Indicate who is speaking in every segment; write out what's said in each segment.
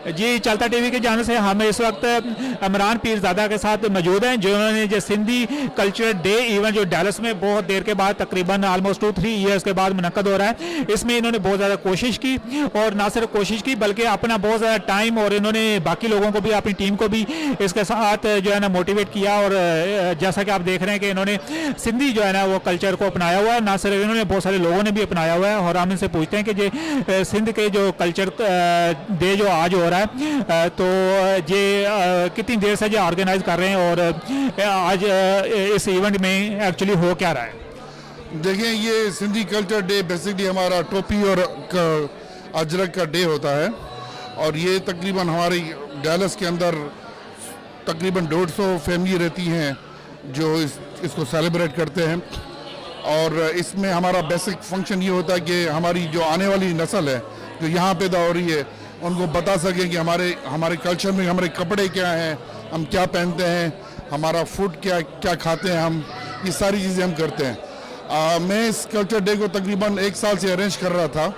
Speaker 1: जी, चलता टीवी के जाने से हम इस वक्त इमरान पीरज़ादा के साथ मौजूद हैं, जिन्होंने जो सिंधी कल्चर डे इवेंट जो डैलस में बहुत देर के बाद तकरीबन ऑलमोस्ट 2-3 ईयर्स के बाद मुनक्कद हो रहा है, इसमें इन्होंने बहुत ज़्यादा कोशिश की और ना सिर्फ कोशिश की बल्कि अपना बहुत ज़्यादा टाइम और इन्होंने बाकी लोगों को भी अपनी टीम को भी इसके साथ जो है ना मोटिवेट किया। और जैसा कि आप देख रहे हैं कि इन्होंने सिंधी जो है ना वो कल्चर को अपनाया हुआ है, ना सिर्फ इन्होंने बहुत सारे लोगों ने भी अपनाया हुआ है। और हम इनसे पूछते हैं कि ये सिंध के जो कल्चर डे जो आज हो रहा है तो ये कितनी देर से ये ऑर्गेनाइज कर रहे हैं और आज इस इवेंट में एक्चुअली हो क्या रहा है?
Speaker 2: देखिए, ये सिंधी कल्चर डे बेसिकली हमारा टोपी और अजरक का डे होता है और ये तकरीबन हमारी डैलस के अंदर तकरीबन 150 फैमिली रहती हैं जो इसको सेलिब्रेट करते हैं। और इसमें हमारा बेसिक फंक्शन ये होता है कि हमारी जो आने वाली नस्ल है जो यहाँ पैदा हो रही है उनको बता सकें कि हमारे कल्चर में हमारे कपड़े क्या हैं, हम क्या पहनते हैं, हमारा फूड क्या खाते हैं, हम ये सारी चीज़ें हम करते हैं। मैं इस कल्चर डे को तकरीबन 1 साल से अरेंज कर रहा था।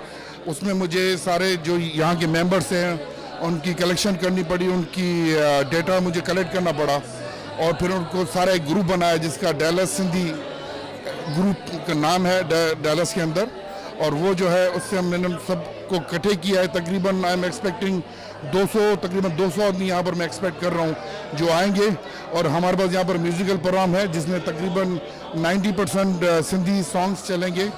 Speaker 2: उसमें मुझे सारे जो यहाँ के मेंबर्स हैं उनकी कलेक्शन करनी पड़ी, उनकी डेटा मुझे कलेक्ट करना पड़ा और फिर उनको सारा एक ग्रुप बनाया जिसका डैलस सिंधी ग्रुप का नाम है डैलस के अंदर। और वो जो है उससे मैंने सबको इकट्ठे किया है। तकरीबन आई एम एक्सपेक्टिंग 200 आदमी यहाँ पर मैं एक्सपेक्ट कर रहा हूँ जो आएंगे। और हमारे पास यहाँ पर म्यूज़िकल प्रोग्राम है जिसमें तकरीबन 90% सिंधी सॉन्ग्स चलेंगे।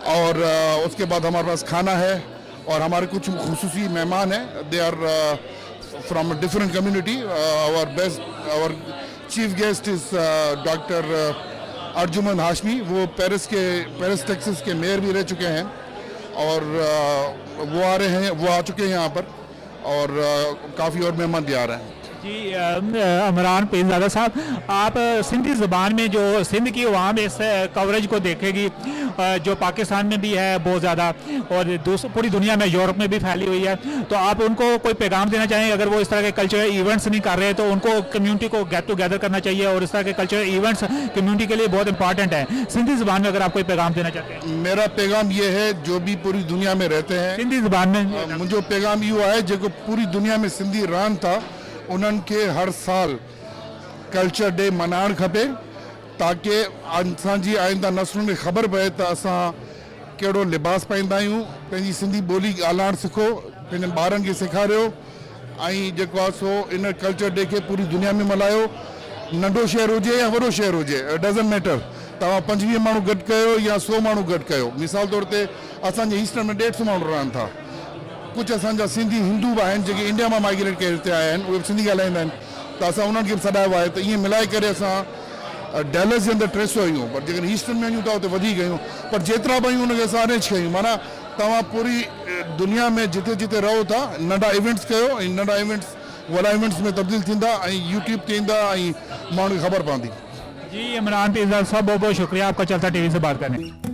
Speaker 2: और उसके बाद हमारे पास खाना है और हमारे कुछ खुसूसी मेहमान हैं, they are from different community. Our chief guest is doctor Arjuman Hashmi, वो पेरिस टेक्सास के मेयर भी रह चुके हैं और वो आ चुके हैं यहाँ पर और काफ़ी और मेहमान भी आ रहे हैं।
Speaker 1: जी, इमरान पीरज़ादा साहब, आप सिंधी ज़बान में जो सिंध की अवाम इस कवरेज को देखेगी जो पाकिस्तान में भी है बहुत ज़्यादा और पूरी दुनिया में, यूरोप में भी फैली हुई है, तो आप उनको कोई पैगाम देना चाहेंगे? अगर वो इस तरह के कल्चरल इवेंट्स नहीं कर रहे तो उनको कम्युनिटी को गेट टुगेदर करना चाहिए और इस तरह के कल्चरल इवेंट्स कम्युनिटी के लिए बहुत इंपॉर्टेंट है। सिंधी ज़बान में अगर आप कोई पैगाम देना चाहते हैं?
Speaker 2: मेरा पैगाम ये है, जो भी पूरी दुनिया में रहते हैं
Speaker 1: सिंधी ज़बान में
Speaker 2: मुझे पैगाम ये है जो पूरी दुनिया में सिंधी रहन था उन्हनि खे हर साल कल्चर डे मनाइणु खपे ताकि असांजी आईंदा नस्लुनि खे ख़बर पए त असां कहिड़ो लिबास पाईंदा आहियूं, पंहिंजी सिंधी ॿोली ॻाल्हाइणु सिखो, पंहिंजनि ॿारनि खे सेखारियो ऐं जेको आहे सो इन कल्चर डे खे पूरी दुनिया में मल्हायो। नंढो शहर हुजे या वॾो शहर हुजे, इट डज़ंट मैटर। तव्हां 25 माण्हू गॾु कयो या 100 माण्हू गॾु कयो। मिसाल तौर ते असांजे ईस्टर्न में 150 माण्हू रहनि था। कुछ असांजा सिंधी हिंदू बि आहिनि जेके इंडिया मां माइग्रेट करे हिते आया आहिनि, उहे सिंधी ॻाल्हाईंदा आहिनि, त असां उन्हनि खे बि सॾायो आहे। त ईअं मिलाए करे असां डैलस जे अंदरि 300 आहियूं, पर जेकॾहिं ईस्टर्न में आहियूं त उते वधीक आहियूं, पर जेतिरा बि आहियूं उनखे असां अरेंज कयूं। माना तव्हां पूरी दुनिया में जिते जिते रहो था नंढा इवेंट्स कयो ऐं नंढा इवेंट्स वॾा इवेंट्स में तब्दील थींदा ऐं यूट्यूब ते ईंदा ऐं माण्हू खे ख़बर पवंदी।
Speaker 1: जी, इमरान पीरज़ादा साहब बहुत बहुत शुक्रिया आपका चलता टीवी से बात करने।